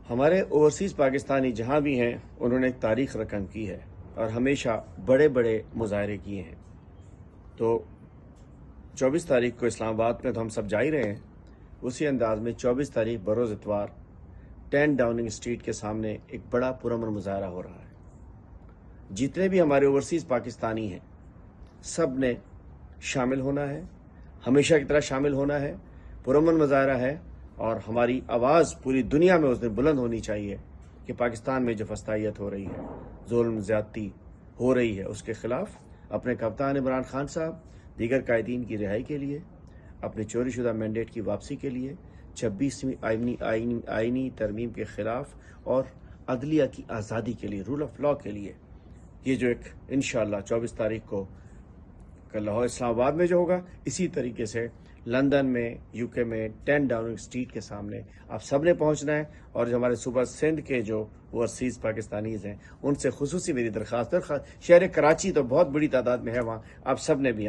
ہمارے اوورسیز پاکستانی جہاں بھی ہیں انہوں نے ایک تاریخ رقم کی ہے اور ہمیشہ بڑے بڑے مظاہرے کیے ہیں۔ تو 24 تاریخ کو اسلام آباد میں تو ہم سب جا ہی رہے ہیں، اسی انداز میں 24 تاریخ بروز اتوار 10 ڈاؤننگ اسٹریٹ کے سامنے ایک بڑا پرامن مظاہرہ ہو رہا ہے۔ جتنے بھی ہمارے اوورسیز پاکستانی ہیں سب نے شامل ہونا ہے، ہمیشہ کی طرح شامل ہونا ہے۔ پرامن مظاہرہ ہے اور ہماری آواز پوری دنیا میں اس دن بلند ہونی چاہیے کہ پاکستان میں جو فسطائیت ہو رہی ہے، ظلم زیادتی ہو رہی ہے، اس کے خلاف اپنے کپتان عمران خان صاحب، دیگر قائدین کی رہائی کے لیے، اپنے چوری شدہ مینڈیٹ کی واپسی کے لیے، 26ویں آئینی ترمیم کے خلاف اور عدلیہ کی آزادی کے لیے، رول آف لا کے لیے، یہ جو ایک انشاءاللہ 24 تاریخ کو لاہور اسلام آباد میں جو ہوگا، اسی طریقے سے لندن میں، یو کے میں 10 ڈاؤننگ اسٹریٹ کے سامنے آپ سب نے پہنچنا ہے۔ اور جو ہمارے صوبہ سندھ کے جو اوورسیز پاکستانیز ہیں ان سے خصوصی میری درخواست ہے، شہر کراچی تو بہت بڑی تعداد میں ہے، وہاں آپ سب نے بھی